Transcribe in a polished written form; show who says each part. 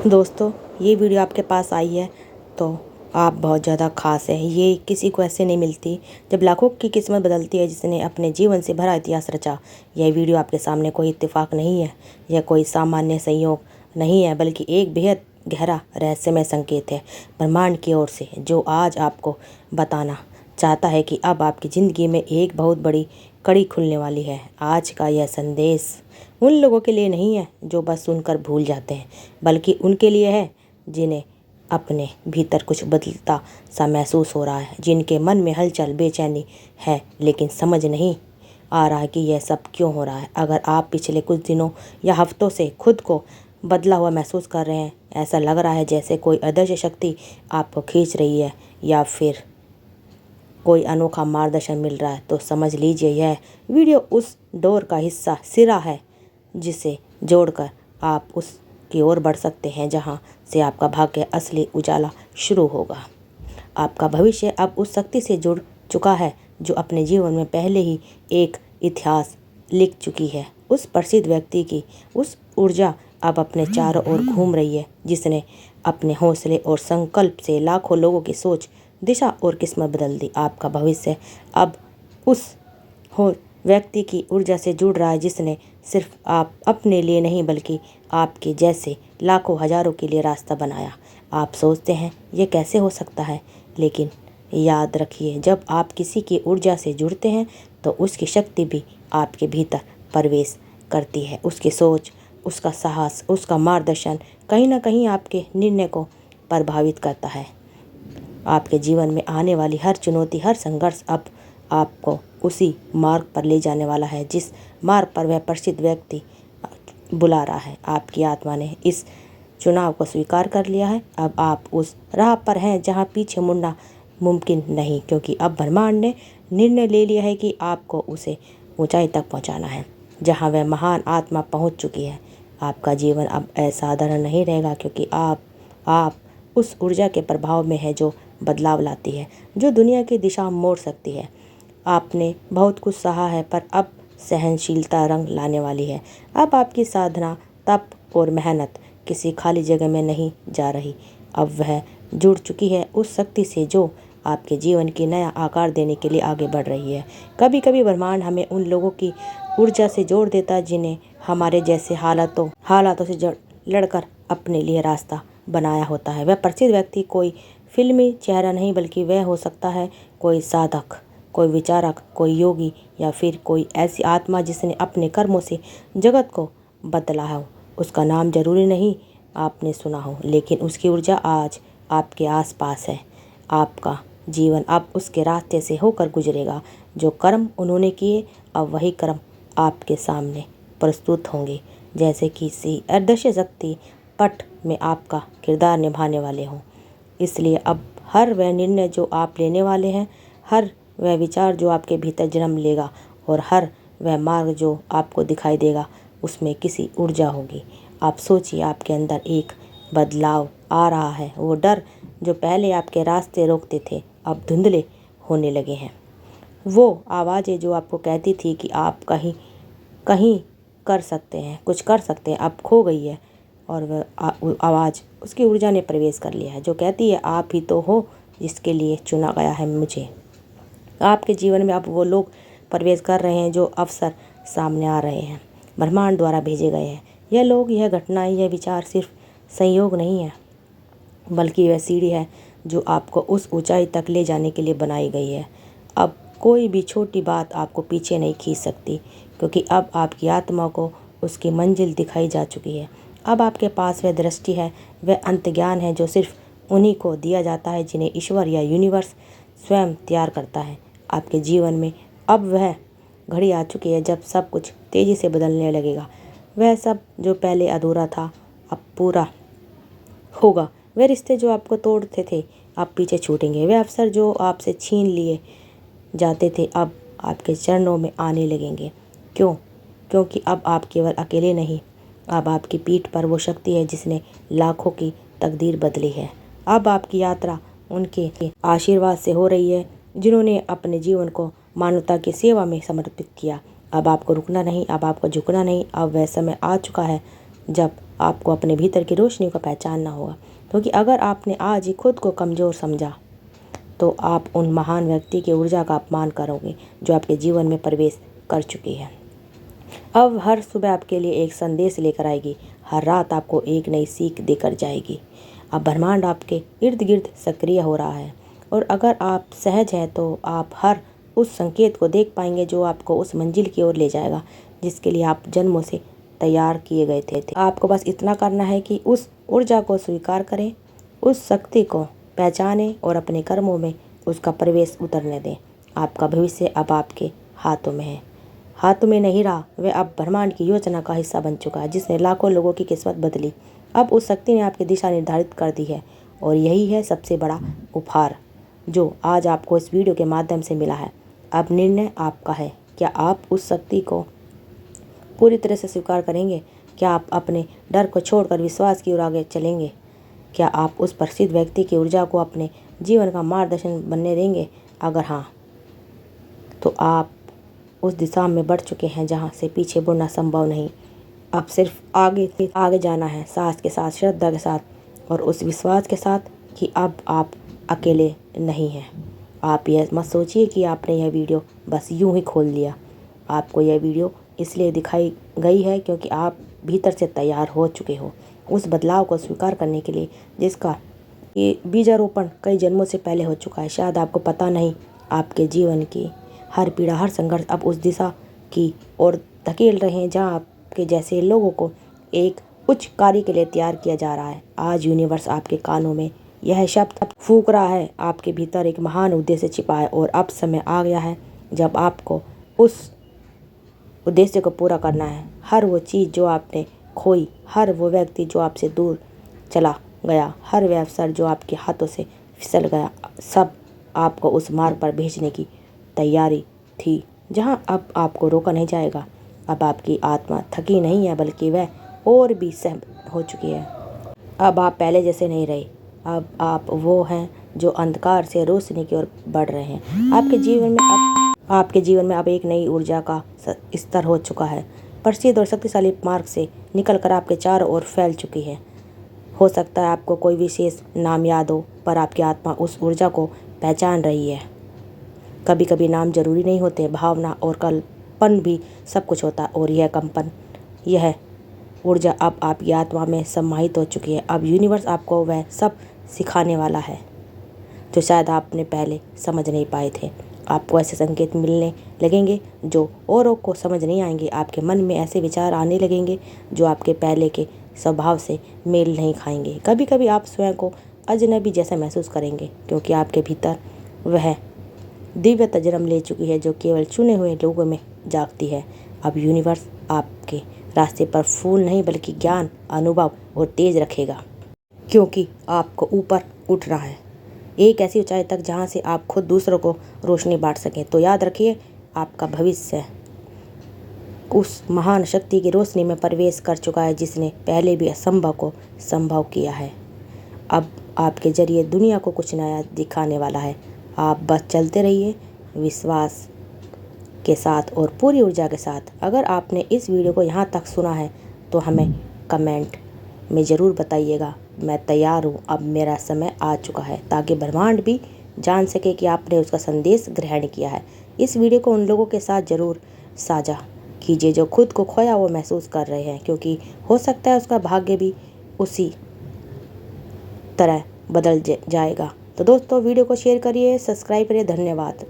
Speaker 1: दोस्तों, ये वीडियो आपके पास आई है तो आप बहुत ज़्यादा ख़ास है। ये किसी को ऐसे नहीं मिलती जब लाखों की किस्मत बदलती है जिसने अपने जीवन से भरा इतिहास रचा। यह वीडियो आपके सामने कोई इत्तेफाक नहीं है, यह कोई सामान्य संयोग नहीं है, बल्कि एक बेहद गहरा रहस्यमय संकेत है ब्रह्मांड की ओर से, जो आज आपको बताना चाहता है कि अब आपकी ज़िंदगी में एक बहुत बड़ी कड़ी खुलने वाली है। आज का यह संदेश उन लोगों के लिए नहीं है जो बस सुनकर भूल जाते हैं, बल्कि उनके लिए है जिन्हें अपने भीतर कुछ बदलता सा महसूस हो रहा है, जिनके मन में हलचल बेचैनी है, लेकिन समझ नहीं आ रहा कि यह सब क्यों हो रहा है। अगर आप पिछले कुछ दिनों या हफ्तों से खुद को बदला हुआ महसूस कर रहे हैं, ऐसा लग रहा है जैसे कोई अदृश्य शक्ति आपको खींच रही है या फिर कोई अनोखा मार्गदर्शन मिल रहा है, तो समझ लीजिए यह वीडियो उस डोर का हिस्सा सिरा है जिसे जोड़कर आप उस की ओर बढ़ सकते हैं जहां से आपका भाग्य असली उजाला शुरू होगा। आपका भविष्य अब उस शक्ति से जुड़ चुका है जो अपने जीवन में पहले ही एक इतिहास लिख चुकी है। उस प्रसिद्ध व्यक्ति की उस ऊर्जा अब अपने चारों ओर घूम रही है जिसने अपने हौसले और संकल्प से लाखों लोगों की सोच, दिशा और किस्मत बदल दी। आपका भविष्य अब उस व्यक्ति की ऊर्जा से जुड़ रहा है जिसने सिर्फ आप अपने लिए नहीं बल्कि आपके जैसे लाखों हजारों के लिए रास्ता बनाया। आप सोचते हैं ये कैसे हो सकता है, लेकिन याद रखिए, जब आप किसी की ऊर्जा से जुड़ते हैं तो उसकी शक्ति भी आपके भीतर प्रवेश करती है। उसकी सोच, उसका साहस, उसका मार्गदर्शन कहीं ना कहीं आपके निर्णय को प्रभावित करता है। आपके जीवन में आने वाली हर चुनौती, हर संघर्ष अब आपको उसी मार्ग पर ले जाने वाला है जिस मार्ग पर वह प्रसिद्ध व्यक्ति बुला रहा है। आपकी आत्मा ने इस चुनाव को स्वीकार कर लिया है। अब आप उस राह पर हैं जहां पीछे मुड़ना मुमकिन नहीं, क्योंकि अब ब्रह्मांड ने निर्णय ले लिया है कि आपको उसे ऊंचाई तक पहुंचाना है जहां वह महान आत्मा पहुंच चुकी है। आपका जीवन अब असाधारण नहीं रहेगा, क्योंकि आप उस ऊर्जा के प्रभाव में है जो बदलाव लाती है, जो दुनिया की दिशा मोड़ सकती है। आपने बहुत कुछ सहा है, पर अब सहनशीलता रंग लाने वाली है। अब आपकी साधना, तप और मेहनत किसी खाली जगह में नहीं जा रही। अब वह जुड़ चुकी है उस शक्ति से जो आपके जीवन की नया आकार देने के लिए आगे बढ़ रही है। कभी कभी ब्रह्मांड हमें उन लोगों की ऊर्जा से जोड़ देता है जिन्हें हमारे जैसे हालातों से लड़कर अपने लिए रास्ता बनाया होता है। वह प्रसिद्ध व्यक्ति कोई फिल्मी चेहरा नहीं, बल्कि वह हो सकता है कोई साधक, कोई विचारक, कोई योगी, या फिर कोई ऐसी आत्मा जिसने अपने कर्मों से जगत को बदला हो। उसका नाम जरूरी नहीं आपने सुना हो, लेकिन उसकी ऊर्जा आज आपके आसपास है। आपका जीवन अब उसके रास्ते से होकर गुजरेगा। जो कर्म उन्होंने किए, अब वही कर्म आपके सामने प्रस्तुत होंगे, जैसे किसी अदृश्य शक्ति पट में आपका किरदार निभाने वाले हों। इसलिए अब हर वह निर्णय जो आप लेने वाले हैं, हर वह विचार जो आपके भीतर जन्म लेगा, और हर वह मार्ग जो आपको दिखाई देगा, उसमें किसी ऊर्जा होगी। आप सोचिए, आपके अंदर एक बदलाव आ रहा है। वो डर जो पहले आपके रास्ते रोकते थे, अब धुंधले होने लगे हैं। वो आवाज़ें जो आपको कहती थी कि आप कहीं कर सकते हैं, कुछ कर सकते हैं, अब खो गई है। और वह आवाज़, उसकी ऊर्जा ने प्रवेश कर लिया है जो कहती है आप ही तो हो जिसके लिए चुना गया है मुझे। आपके जीवन में अब वो लोग प्रवेश कर रहे हैं जो अवसर सामने आ रहे हैं, ब्रह्मांड द्वारा भेजे गए हैं। यह लोग, यह घटनाएं, यह विचार सिर्फ संयोग नहीं है, बल्कि वह सीढ़ी है जो आपको उस ऊंचाई तक ले जाने के लिए बनाई गई है। अब कोई भी छोटी बात आपको पीछे नहीं खींच सकती, क्योंकि अब आपकी आत्मा को उसकी मंजिल दिखाई जा चुकी है। अब आपके पास वह दृष्टि है, वह अंतर्ज्ञान है जो सिर्फ उन्हीं को दिया जाता है जिन्हें ईश्वर या यूनिवर्स स्वयं तैयार करता है। आपके जीवन में अब वह घड़ी आ चुकी है जब सब कुछ तेज़ी से बदलने लगेगा। वह सब जो पहले अधूरा था अब पूरा होगा। वह रिश्ते जो आपको तोड़ते थे अब पीछे छूटेंगे। वह अवसर जो आपसे छीन लिए जाते थे अब आपके चरणों में आने लगेंगे। क्योंकि अब आप केवल अकेले नहीं, अब आपकी पीठ पर वो शक्ति है जिसने लाखों की तकदीर बदली है। अब आपकी यात्रा उनके आशीर्वाद से हो रही है जिन्होंने अपने जीवन को मानवता की सेवा में समर्पित किया। अब आपको रुकना नहीं, अब आपको झुकना नहीं। अब वह समय आ चुका है जब आपको अपने भीतर की रोशनी को पहचानना होगा, क्योंकि अगर आपने आज ही खुद को कमज़ोर समझा तो आप उन महान व्यक्ति की ऊर्जा का अपमान करोगे जो आपके जीवन में प्रवेश कर चुकी है। अब हर सुबह आपके लिए एक संदेश लेकर आएगी, हर रात आपको एक नई सीख देकर जाएगी। अब ब्रह्मांड आपके इर्द गिर्द सक्रिय हो रहा है और अगर आप सहज हैं तो आप हर उस संकेत को देख पाएंगे जो आपको उस मंजिल की ओर ले जाएगा जिसके लिए आप जन्मों से तैयार किए गए थे। आपको बस इतना करना है कि उस ऊर्जा को स्वीकार करें, उस शक्ति को पहचानें और अपने कर्मों में उसका प्रवेश उतरने दें। आपका भविष्य अब आपके हाथों में है, हाथों में नहीं रहा, वह अब ब्रह्मांड की योजना का हिस्सा बन चुका है जिसने लाखों लोगों की किस्मत बदली। अब उस शक्ति ने आपकी दिशा निर्धारित कर दी है और यही है सबसे बड़ा उपहार जो आज आपको इस वीडियो के माध्यम से मिला है। अब निर्णय आपका है, क्या आप उस शक्ति को पूरी तरह से स्वीकार करेंगे? क्या आप अपने डर को छोड़कर विश्वास की ओर आगे चलेंगे? क्या आप उस प्रसिद्ध व्यक्ति की ऊर्जा को अपने जीवन का मार्गदर्शन बनने देंगे? अगर हाँ, तो आप उस दिशा में बढ़ चुके हैं जहाँ से पीछे मुड़ना संभव नहीं। अब सिर्फ आगे जाना है, साहस के साथ, श्रद्धा के साथ और उस विश्वास के साथ कि अब आप अकेले नहीं हैं। आप यह मत सोचिए कि आपने यह वीडियो बस यूं ही खोल दिया। आपको यह वीडियो इसलिए दिखाई गई है क्योंकि आप भीतर से तैयार हो चुके हो उस बदलाव को स्वीकार करने के लिए जिसका ये बीजारोपण कई जन्मों से पहले हो चुका है। शायद आपको पता नहीं, आपके जीवन की हर पीड़ा, हर संघर्ष अब उस दिशा की ओर धकेल रहे हैं जहाँ आपके जैसे लोगों को एक उच्च कार्य के लिए तैयार किया जा रहा है। आज यूनिवर्स आपके कानों में यह शब्द फूंक रहा है, आपके भीतर एक महान उद्देश्य छिपा है और अब समय आ गया है जब आपको उस उद्देश्य को पूरा करना है। हर वो चीज़ जो आपने खोई, हर वो व्यक्ति जो आपसे दूर चला गया, हर वह अवसर जो आपके हाथों से फिसल गया, सब आपको उस मार्ग पर भेजने की तैयारी थी जहां अब आपको रोका नहीं जाएगा। अब आपकी आत्मा थकी नहीं है बल्कि वह और भी सहम हो चुकी है। अब आप पहले जैसे नहीं रहे, अब आप वो हैं जो अंधकार से रोशनी की ओर बढ़ रहे हैं। आपके जीवन में अब एक नई ऊर्जा का स्तर हो चुका है, प्रसिद्ध और शक्तिशाली मार्ग से निकलकर आपके चारों ओर फैल चुकी है। हो सकता है आपको कोई विशेष नाम याद हो, पर आपकी आत्मा उस ऊर्जा को पहचान रही है। कभी कभी नाम जरूरी नहीं होते, भावना और कल्पन भी सब कुछ होता है और यह कंपन, यह ऊर्जा अब आपकी आत्मा में समाहित हो चुकी है। अब यूनिवर्स आपको वह सब सिखाने वाला है जो शायद आपने पहले समझ नहीं पाए थे। आपको ऐसे संकेत मिलने लगेंगे जो औरों को समझ नहीं आएंगे। आपके मन में ऐसे विचार आने लगेंगे जो आपके पहले के स्वभाव से मेल नहीं खाएंगे। कभी कभी आप स्वयं को अजनबी जैसा महसूस करेंगे क्योंकि आपके भीतर वह दिव्यता जन्म ले चुकी है जो केवल चुने हुए लोगों में जागती है। अब यूनिवर्स आपके रास्ते पर फूल नहीं बल्कि ज्ञान, अनुभव और तेज रखेगा, क्योंकि आपको ऊपर उठ रहा है एक ऐसी ऊंचाई तक जहां से आप खुद दूसरों को रोशनी बांट सकें। तो याद रखिए, आपका भविष्य उस महान शक्ति की रोशनी में प्रवेश कर चुका है जिसने पहले भी असंभव को संभव किया है। अब आपके जरिए दुनिया को कुछ नया दिखाने वाला है। आप बस चलते रहिए विश्वास के साथ और पूरी ऊर्जा के साथ। अगर आपने इस वीडियो को यहाँ तक सुना है तो हमें कमेंट में ज़रूर बताइएगा, मैं तैयार हूँ, अब मेरा समय आ चुका है, ताकि ब्रह्मांड भी जान सके कि आपने उसका संदेश ग्रहण किया है। इस वीडियो को उन लोगों के साथ ज़रूर साझा कीजिए जो खुद को खोया हुआ महसूस कर रहे हैं, क्योंकि हो सकता है उसका भाग्य भी उसी तरह बदल जाएगा। तो दोस्तों, वीडियो को शेयर करिए, सब्सक्राइब करिए। धन्यवाद।